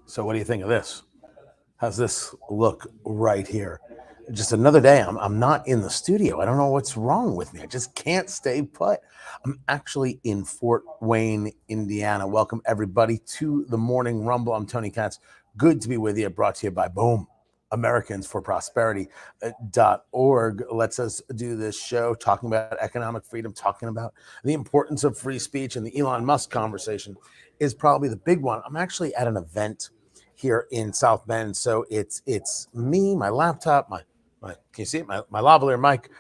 So what do you think of this? How's this look right here? Just another day. I'm not in the studio. I don't know what's wrong with me. I just can't stay put. I'm actually in Fort Wayne, Indiana. Welcome everybody to the Morning Rumble. I'm Tony Katz. Good to be with you. Brought to you by Boom, Americans for Prosperity.org. Lets us do this show talking about economic freedom, talking about the importance of free speech, and the Elon Musk conversation is probably the big one. I'm actually at an event here in South Bend. So it's me, my laptop, my can you see it? My lavalier mic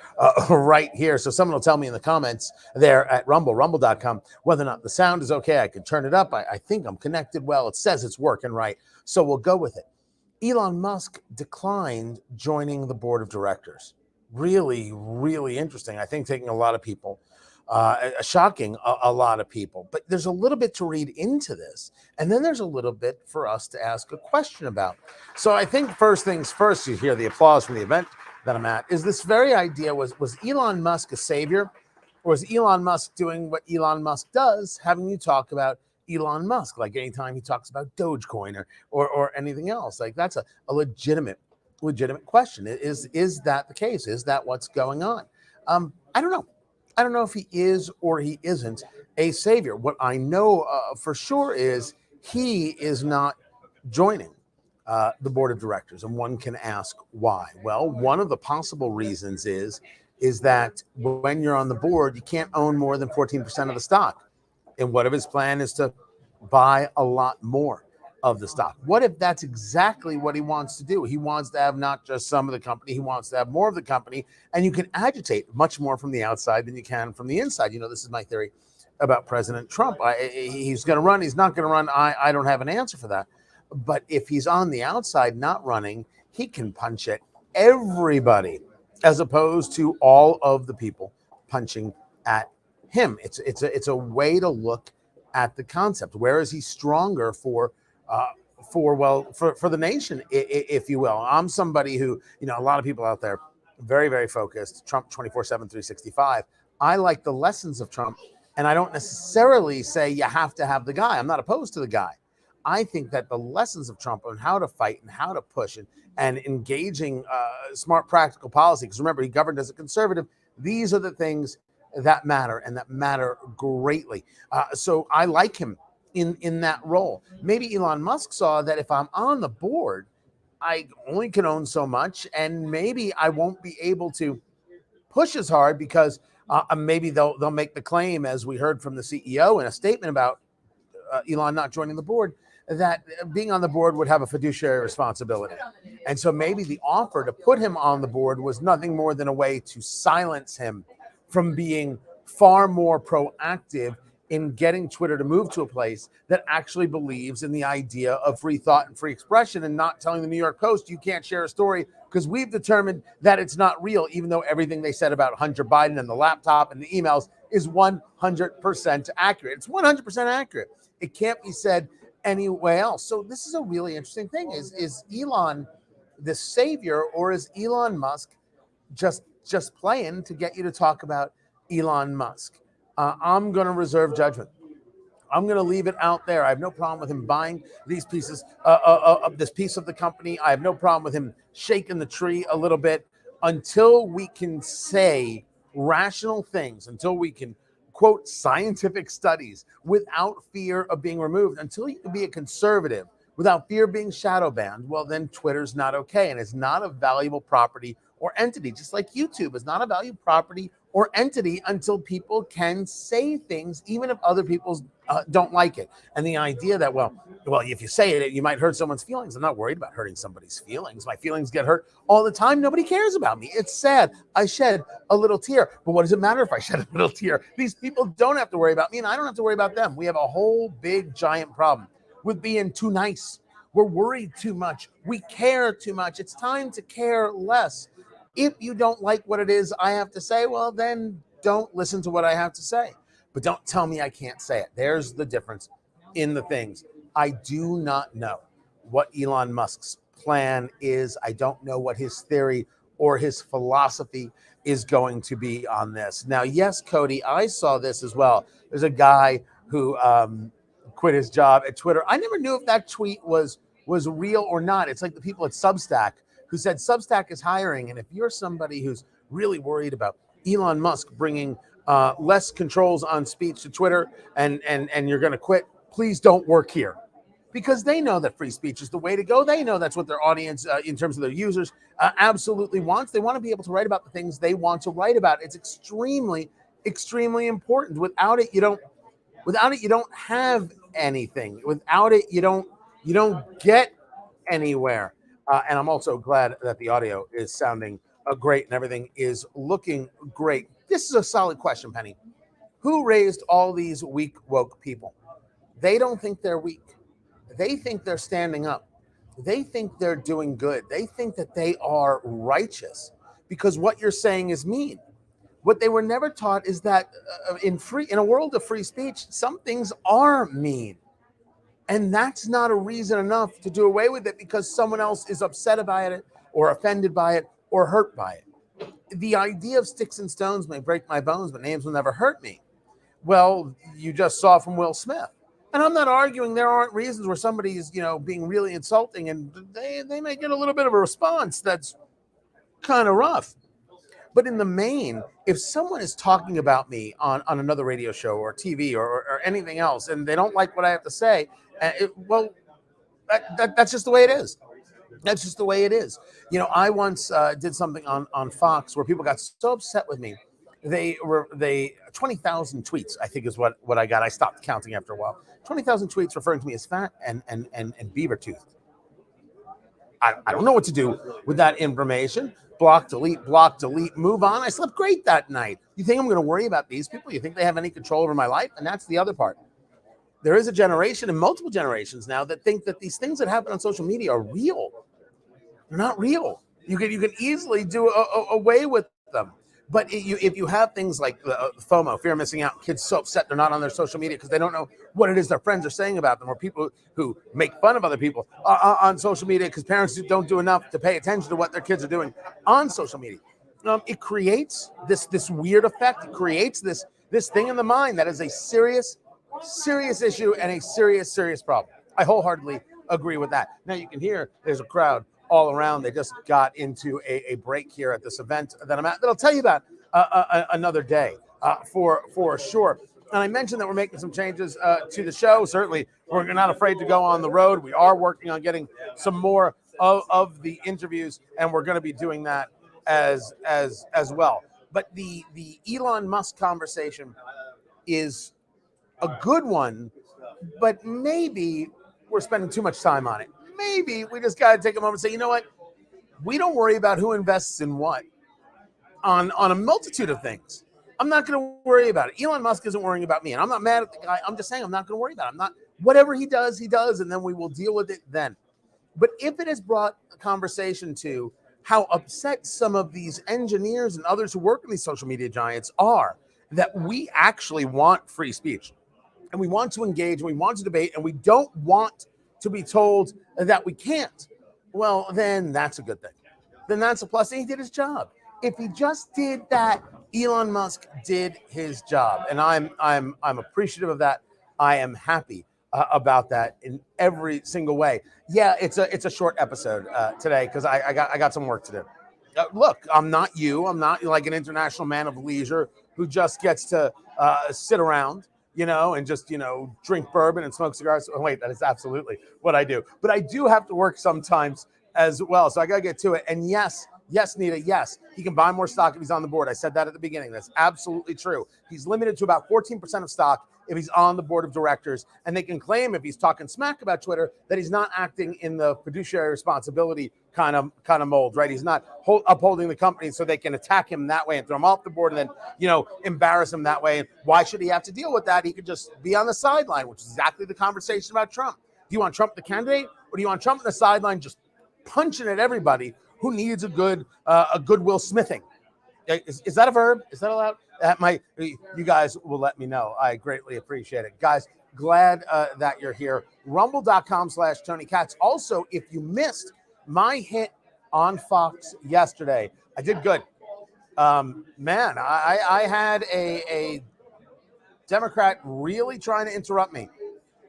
right here. So someone will tell me in the comments there at rumble.com, whether or not the sound is okay. I can turn it up. I think I'm connected well. It says it's working right. So we'll go with it. Elon Musk declined joining the board of directors. Really, really interesting. I think taking a lot of people, shocking a lot of people. But there's a little bit to read into this. And then there's a little bit for us to ask a question about. So I think first things first, you hear the applause from the event that I'm at, is this very idea, was Elon Musk a savior? Or was Elon Musk doing what Elon Musk does, having you talk about Elon Musk, like anytime he talks about Dogecoin or anything else? Like that's a legitimate question. Is that the case? Is that what's going on? I don't know. I don't know if he is or he isn't a savior. What I know for sure is he is not joining the board of directors, and one can ask why. Well, one of the possible reasons is that when you're on the board, you can't own more than 14% of the stock. And what if his plan is to buy a lot more of the stock? What if that's exactly what he wants to do? He wants to have not just some of the company, he wants to have more of the company, and you can agitate much more from the outside than you can from the inside. You know, this is my theory about President Trump. He's going to run, he's not going to run. I don't have an answer for that. But if he's on the outside not running, he can punch at everybody as opposed to all of the people punching at him. It's a way to look at the concept. Where is he stronger for the nation, if you will? I'm somebody who, a lot of people out there, very, very focused, Trump 24/7, 365. I like the lessons of Trump, and I don't necessarily say you have to have the guy. I'm not opposed to the guy. I think that the lessons of Trump on how to fight and how to push and engaging smart, practical policy, because remember, he governed as a conservative. These are the things that matter, and that matter greatly. So I like him in that role. Maybe Elon Musk saw that if I'm on the board, I only can own so much, and maybe I won't be able to push as hard because maybe they'll make the claim, as we heard from the CEO in a statement about Elon not joining the board, that being on the board would have a fiduciary responsibility. And so maybe the offer to put him on the board was nothing more than a way to silence him from being far more proactive in getting Twitter to move to a place that actually believes in the idea of free thought and free expression, and not telling the New York Post you can't share a story because we've determined that it's not real, even though everything they said about Hunter Biden and the laptop and the emails is 100% accurate. It's 100% accurate. It can't be said anywhere else. So this is a really interesting thing. Is Elon the savior, or is Elon Musk just playing to get you to talk about Elon Musk? I'm going to reserve judgment. I'm going to leave it out there. I have no problem with him buying these pieces of this piece of the company. I have no problem with him shaking the tree a little bit until we can say rational things, until we can quote scientific studies without fear of being removed, until you can be a conservative without fear of being shadow banned. Well, then Twitter's not okay, and it's not a valuable property or entity, just like YouTube is not a valuable property or entity until people can say things, even if other people don't like it. And the idea that, well, if you say it, you might hurt someone's feelings. I'm not worried about hurting somebody's feelings. My feelings get hurt all the time. Nobody cares about me. It's sad. I shed a little tear. But what does it matter if I shed a little tear? These people don't have to worry about me, and I don't have to worry about them. We have a whole big, giant problem with being too nice. We're worried too much. We care too much. It's time to care less. If you don't like what it is I have to say, well, then don't listen to what I have to say. But don't tell me I can't say it. There's the difference in the things. I do not know what Elon Musk's plan is. I don't know what his theory or his philosophy is going to be on this. Now, yes, Cody, I saw this as well. There's a guy who quit his job at Twitter. I never knew if that tweet was was real or not. It's like the people at Substack who said Substack is hiring. And if you're somebody who's really worried about Elon Musk bringing less controls on speech to Twitter and you're going to quit, please don't work here. Because they know that free speech is the way to go. They know that's what their audience, in terms of their users, absolutely wants. They want to be able to write about the things they want to write about. It's extremely, extremely important. Without it, you don't have anything. Without it, you don't get anywhere. And I'm also glad that the audio is sounding great and everything is looking great. This is a solid question, Penny. Who raised all these weak, woke people? They don't think they're weak. They think they're standing up. They think they're doing good. They think that they are righteous because what you're saying is mean. What they were never taught is that in a world of free speech, some things are mean. And that's not a reason enough to do away with it because someone else is upset about it or offended by it or hurt by it. The idea of sticks and stones may break my bones, but names will never hurt me. Well, you just saw from Will Smith. And I'm not arguing there aren't reasons where somebody is, being really insulting and they may get a little bit of a response that's kind of rough. But in the main, if someone is talking about me on another radio show or TV or anything else, and they don't like what I have to say, that's just the way it is. That's just the way it is. I once did something on Fox where people got so upset with me. They 20,000 tweets, I think is what I got. I stopped counting after a while. 20,000 tweets referring to me as fat and beaver toothed. I don't know what to do with that information. Block, delete, move on. I slept great that night. You think I'm going to worry about these people? You think they have any control over my life? And that's the other part. There is a generation and multiple generations now that think that these things that happen on social media are real. They're not real. You can easily do away with them. But if you have things like FOMO, fear of missing out, kids so upset they're not on their social media because they don't know what it is their friends are saying about them, or people who make fun of other people on social media because parents don't do enough to pay attention to what their kids are doing on social media. It creates this weird effect. It creates this thing in the mind that is a serious issue and a serious problem. I wholeheartedly agree with that. Now you can hear there's a crowd all around. They just got into a break here at this event that I'm at that I'll tell you about another day for sure. And I mentioned that we're making some changes to the show. Certainly, we're not afraid to go on the road. We are working on getting some more of the interviews, and we're going to be doing that as well. But the Elon Musk conversation is a good one, but maybe we're spending too much time on it. Maybe we just got to take a moment and say, you know what? We don't worry about who invests in what on a multitude of things. I'm not going to worry about it. Elon Musk isn't worrying about me, and I'm not mad at the guy. I'm just saying I'm not going to worry about it. I'm not. Whatever he does, and then we will deal with it then. But if it has brought a conversation to how upset some of these engineers and others who work in these social media giants are, that we actually want free speech, and we want to engage, and we want to debate, and we don't want to be told that we can't, well, then that's a good thing. Then that's a plus. And he did his job. If he just did that, Elon Musk did his job, and I'm appreciative of that. I am happy about that in every single way. Yeah, it's a short episode today because I got some work to do. Look, I'm not you. I'm not like an international man of leisure who just gets to sit around, and just, drink bourbon and smoke cigars. Oh, wait, that is absolutely what I do. But I do have to work sometimes as well. So I got to get to it. And yes, Nita, yes, he can buy more stock if he's on the board. I said that at the beginning. That's absolutely true. He's limited to about 14% of stock if he's on the board of directors. And they can claim, if he's talking smack about Twitter, that he's not acting in the fiduciary responsibility kind of mold, right? He's not upholding the company, so they can attack him that way and throw him off the board and then, embarrass him that way. And why should he have to deal with that? He could just be on the sideline, which is exactly the conversation about Trump. Do you want Trump the candidate, or do you want Trump on the sideline just punching at everybody who needs a good Will Smithing? Is that a verb? Is that allowed? You guys will let me know. I greatly appreciate it. Guys, glad that you're here. Rumble.com/Tony Katz. Also, if you missed my hit on Fox yesterday, I did good. Man, I had a Democrat really trying to interrupt me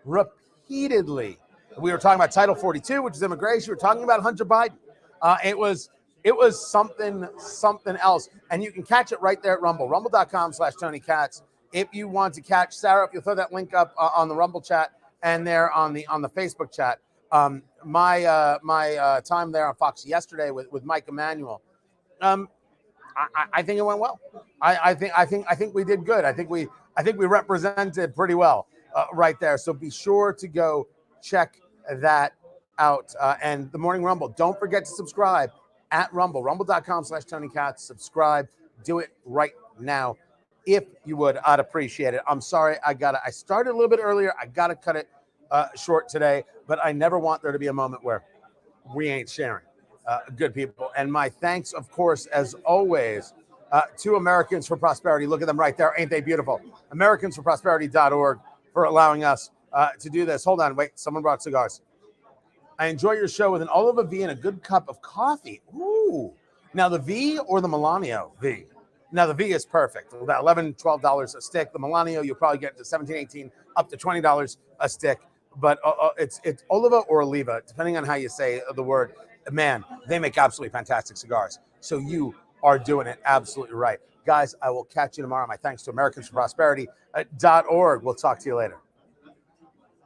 repeatedly We were talking about Title 42, which is immigration. We were talking about Hunter Biden. It was something else. And you can catch it right there at Rumble, rumble.com/Tony Katz. If you want to catch Sarah, if you'll throw that link up on the Rumble chat and there on the Facebook chat. My time there on Fox yesterday with Mike Emanuel. I think it went well. I think we did good. I think we represented pretty well right there. So be sure to go check that out. And the Morning Rumble. Don't forget to subscribe at Rumble, rumble.com/Tony Katz. Subscribe. Do it right now. If you would, I'd appreciate it. I'm sorry, I started a little bit earlier. I gotta cut it short today, but I never want there to be a moment where we ain't sharing. Good people. And my thanks, of course, as always, to Americans for Prosperity. Look at them right there. Ain't they beautiful? AmericansForProsperity.org for allowing us to do this. Hold on. Wait. Someone brought cigars. I enjoy your show with an olive V and a good cup of coffee. Ooh. Now, the V or the Milano V? Now, the V is perfect. About $11, $12 a stick. The Milano, you'll probably get to $17, $18, up to $20 a stick. But it's Oliva or Oliva, depending on how you say the word. Man, they make absolutely fantastic cigars. So you are doing it absolutely right. Guys, I will catch you tomorrow. My thanks to AmericansForProsperity.org. We'll talk to you later.